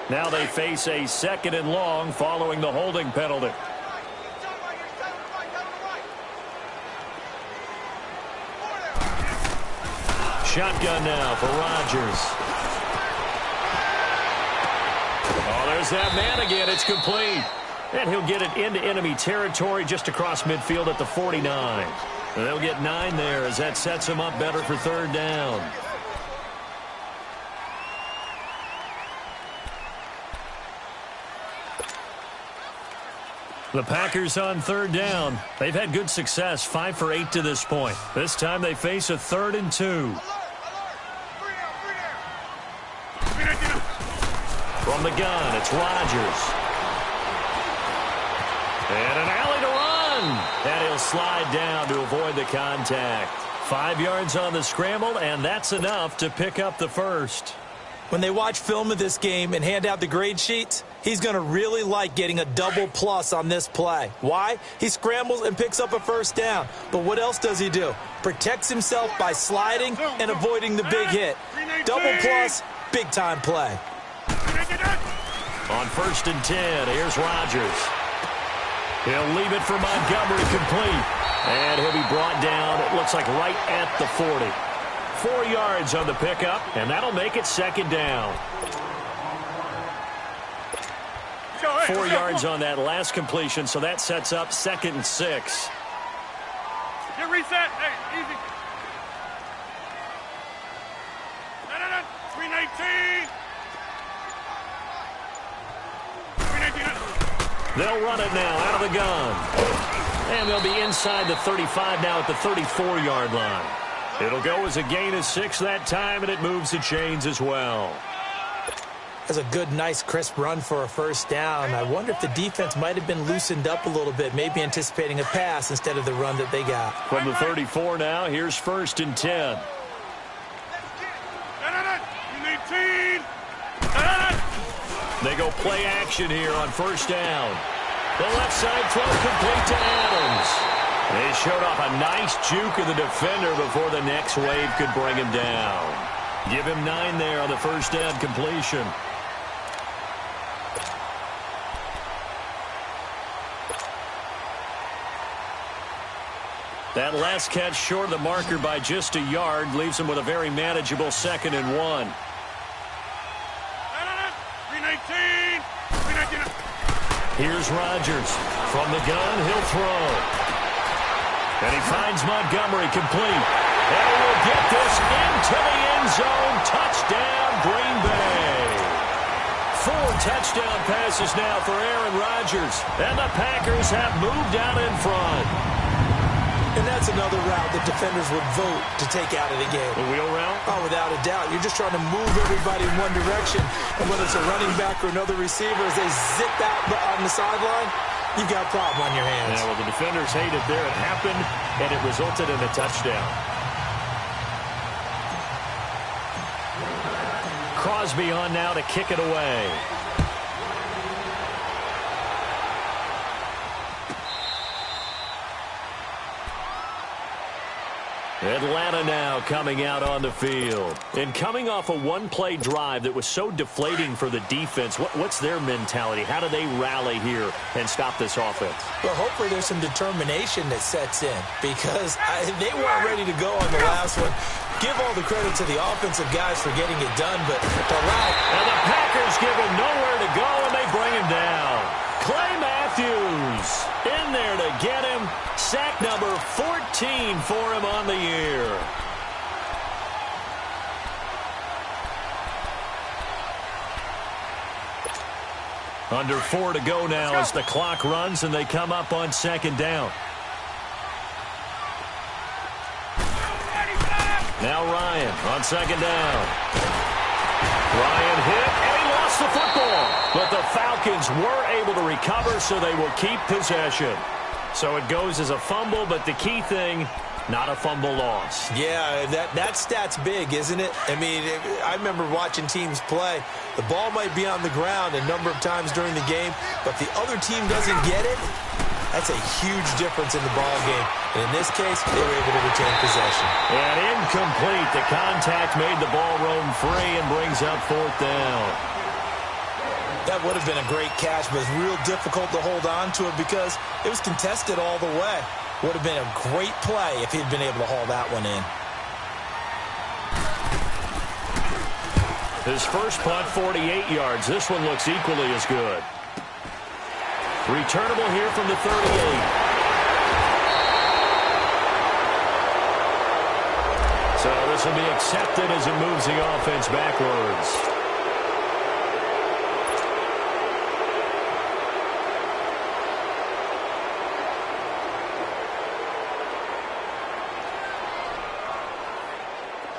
Now they face a 2nd and long following the holding penalty. Shotgun now for Rodgers. Oh, there's that man again. It's complete. And he'll get it into enemy territory just across midfield at the 49. And they'll get 9 there as that sets him up better for 3rd down. The Packers on 3rd down. They've had good success, 5 for 8 to this point. This time they face a 3rd and 2. From the gun, it's Rodgers. And an alley to run. And he'll slide down to avoid the contact. 5 yards on the scramble, and that's enough to pick up the first. When they watch film of this game and hand out the grade sheets, he's going to really like getting a double plus on this play. Why? He scrambles and picks up a 1st down. But what else does he do? Protects himself by sliding and avoiding the big hit. Double plus, big-time play. On 1st and 10, here's Rodgers. He'll leave it for Montgomery complete. And he'll be brought down, it looks like right at the 40. 4 yards on the pickup, and that'll make it 2nd down. 4 yards on that last completion, so that sets up 2nd and 6. Get reset. Hey, easy. 319. 319. They'll run it now out of the gun. And they'll be inside the 35 now at the 34-yard line. It'll go as a gain of 6 that time, and it moves the chains as well. That's a good, nice, crisp run for a 1st down. I wonder if the defense might have been loosened up a little bit, maybe anticipating a pass instead of the run that they got. From the 34 now, here's 1st and 10. They go play action here on 1st down. The left side throw complete to Adams. They showed off a nice juke of the defender before the next wave could bring him down. Give him 9 there on the 1st down completion. That last catch short of the marker by just a yard leaves him with a very manageable 2nd and 1. Here's Rodgers. From the gun, he'll throw. And he finds Montgomery complete. And he will get this into the end zone. Touchdown, Green Bay. 4 touchdown passes now for Aaron Rodgers. And the Packers have moved out in front. And that's another route that defenders would vote to take out of the game. The wheel route? Oh, without a doubt. You're just trying to move everybody in one direction. And whether it's a running back or another receiver, as they zip out on the sideline, you've got a problem on your hands. Yeah, well, the defenders hate it there. It happened, and it resulted in a touchdown. Crosby on now to kick it away. Atlanta now coming out on the field. And coming off a one-play drive that was so deflating for the defense, what's their mentality? How do they rally here and stop this offense? Well, hopefully there's some determination that sets in because they weren't ready to go on the last one. Give all the credit to the offensive guys for getting it done, but the route. And the Packers give him nowhere to go, and they bring him down. Clay Matthews in there to get him. Sack number 14 for him on the year. Under 4 to go now as the clock runs and they come up on second down. Now Ryan on second down. Ryan hit, and he lost the football. But the Falcons were able to recover, so they will keep possession. So it goes as a fumble, but the key thing, not a fumble loss. Yeah, that stat's big, isn't it? I mean, I remember watching teams play. The ball might be on the ground a number of times during the game, but if the other team doesn't get it, that's a huge difference in the ball game. And in this case, they were able to retain possession. And incomplete. The contact made the ball roam free and brings up 4th down. That would have been a great catch, but it's real difficult to hold on to it because it was contested all the way. Would have been a great play if he'd been able to haul that one in. His first punt, 48 yards. This one looks equally as good. Returnable here from the 38. So this will be accepted as it moves the offense backwards.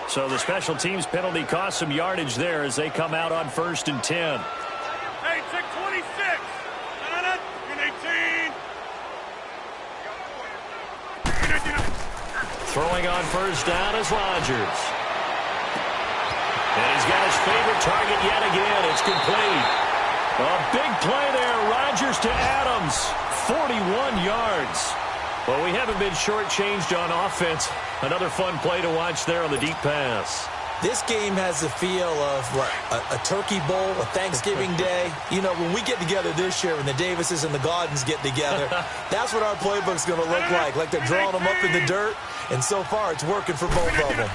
So the special teams penalty cost some yardage there as they come out on 1st and 10. Hey, check 26. Throwing on 1st down is Rodgers. And he's got his favorite target yet again. It's complete. A big play there. Rodgers to Adams. 41 yards. Well, we haven't been shortchanged on offense. Another fun play to watch there on the deep pass. This game has the feel of a Turkey Bowl, a Thanksgiving Day. You know, when we get together this year, when the Davises and the Gaudens get together, that's what our playbook's going to look like. Like they're drawing them up in the dirt, and so far it's working for both of them.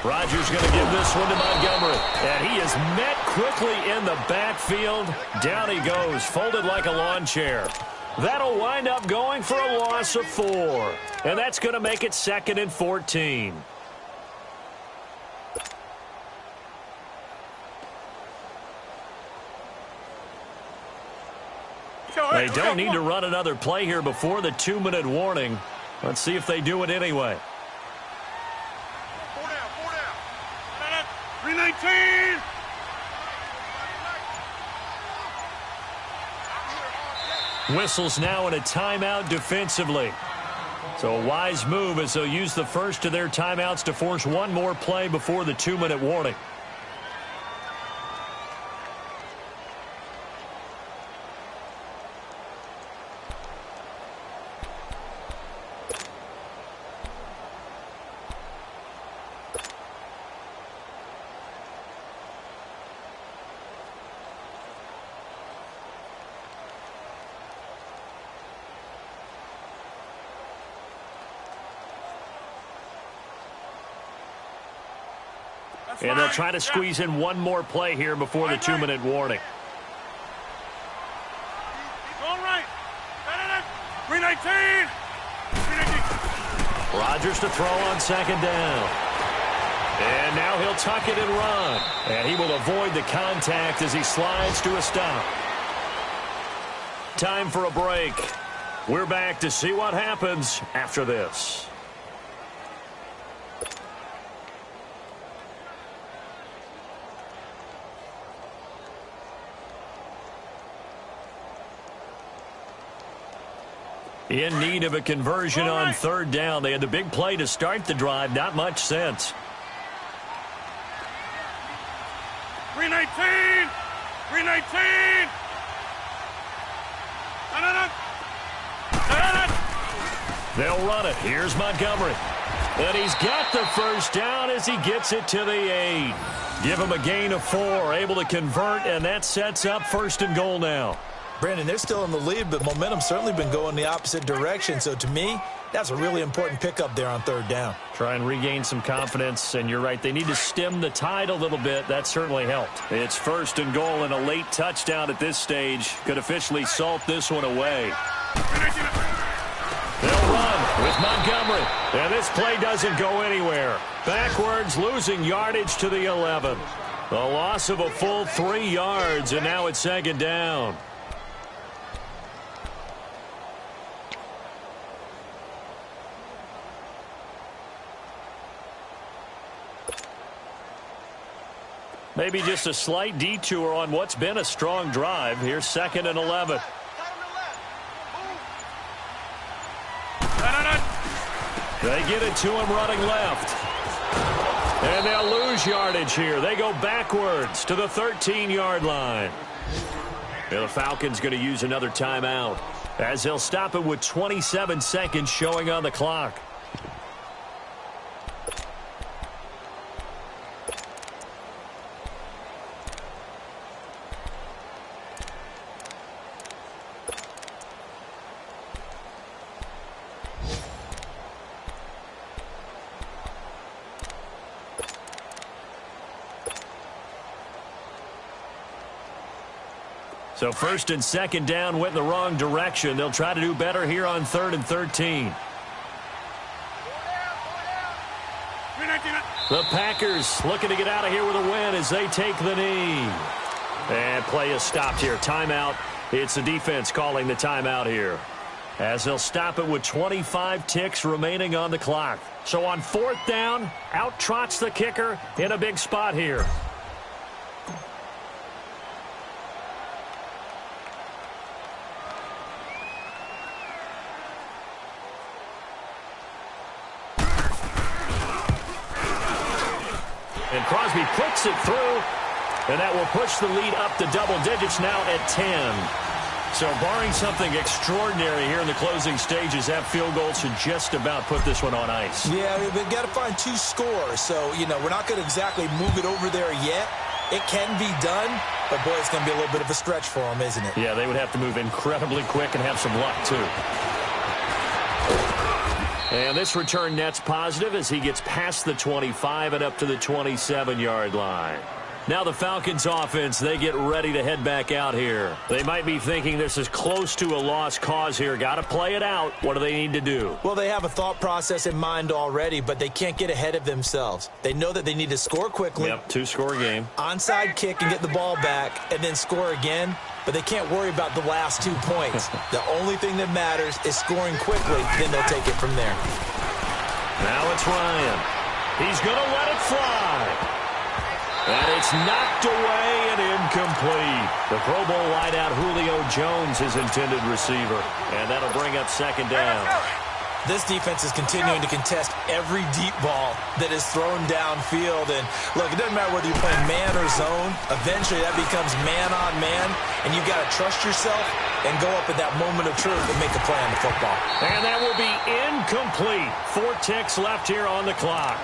Rodgers going to give this one to Montgomery. And he is met quickly in the backfield. Down he goes, folded like a lawn chair. That'll wind up going for a loss of 4. And that's going to make it 2nd and 14. They don't need to run another play here before the 2-minute warning. Let's see if they do it anyway. 4 down. 319. Whistles now in a timeout defensively. So a wise move as they'll use the first of their timeouts to force one more play before the 2-minute warning. And they'll try to squeeze in one more play here before the 2-minute warning. Rodgers to throw on second down. And now he'll tuck it and run. And he will avoid the contact as he slides to a stop. Time for a break. We're back to see what happens after this. In need of a conversion on third down. They had the big play to start the drive. Not much sense. 319! 319! They'll run it. Here's Montgomery. And he's got the first down as he gets it to the 8. Give him a gain of 4. Able to convert, and that sets up first and goal now. Brandon, they're still in the lead, but momentum's certainly been going the opposite direction. So to me, that's a really important pickup there on third down. Try and regain some confidence, and you're right. They need to stem the tide a little bit. That certainly helped. It's first and goal, and a late touchdown at this stage could officially salt this one away. They'll run with Montgomery. And this play doesn't go anywhere. Backwards, losing yardage to the 11. A loss of a full 3 yards, and now it's second down. Maybe just a slight detour on what's been a strong drive. Here's second and 11. They get it to him running left. And they'll lose yardage here. They go backwards to the 13-yard line. And the Falcons going to use another timeout as they'll stop it with 27 seconds showing on the clock. So first and second down went in the wrong direction. They'll try to do better here on 3rd and 13. The Packers looking to get out of here with a win as they take the knee. And play is stopped here. Timeout. It's the defense calling the timeout here, as they'll stop it with 25 ticks remaining on the clock. So on 4th down, out trots the kicker in a big spot here. And Crosby puts it through, and that will push the lead up to double digits now at 10. So barring something extraordinary here in the closing stages, that field goal should just about put this one on ice. Yeah, we've got to find 2 scores. So, you know, we're not going to exactly move it over there yet. It can be done, but, boy, it's going to be a little bit of a stretch for them, isn't it? Yeah, they would have to move incredibly quick and have some luck, too. And this return net's positive as he gets past the 25 and up to the 27-yard line. Now the Falcons offense, they get ready to head back out here. They might be thinking this is close to a lost cause here. Got to play it out. What do they need to do? Well, they have a thought process in mind already, but they can't get ahead of themselves. They know that they need to score quickly. Yep, 2-score game. Onside kick and get the ball back and then score again. But they can't worry about the last 2 points. The only thing that matters is scoring quickly. Then they'll take it from there. Now it's Ryan. He's going to let it fly. And it's knocked away and incomplete. The Pro Bowl wideout Julio Jones, his intended receiver. And that'll bring up second down. This defense is continuing to contest every deep ball that is thrown downfield. And, look, it doesn't matter whether you're playing man or zone. Eventually, that becomes man-on-man, and you've got to trust yourself and go up at that moment of truth and make a play on the football. And that will be incomplete. 4 ticks left here on the clock.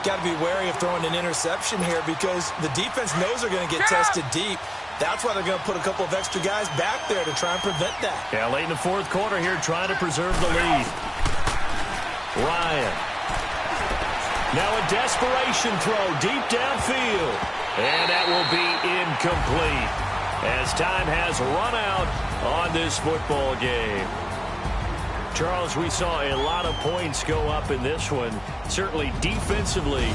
Got to be wary of throwing an interception here because the defense knows they're going to get tested deep. That's why they're going to put a couple of extra guys back there to try and prevent that. Yeah, late in the 4th quarter here, trying to preserve the lead. Ryan. Now a desperation throw deep downfield. And that will be incomplete as time has run out on this football game. Charles, we saw a lot of points go up in this one. Certainly defensively,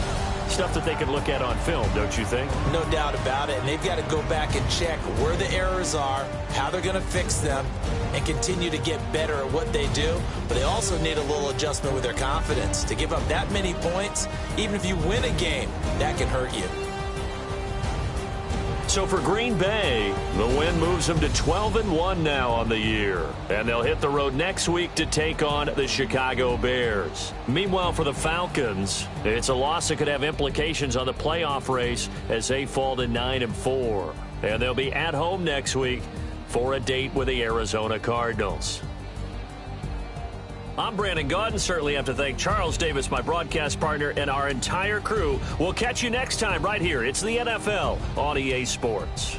stuff that they can look at on film, don't you think? No doubt about it. And they've got to go back and check where the errors are, how they're going to fix them, and continue to get better at what they do. But they also need a little adjustment with their confidence. To give up that many points, even if you win a game, that can hurt you. So for Green Bay, the win moves them to 12-1 now on the year. And they'll hit the road next week to take on the Chicago Bears. Meanwhile, for the Falcons, it's a loss that could have implications on the playoff race as they fall to 9-4. And they'll be at home next week for a date with the Arizona Cardinals. I'm Brandon Gaudin. Certainly have to thank Charles Davis, my broadcast partner, and our entire crew. We'll catch you next time right here. It's the NFL on EA Sports.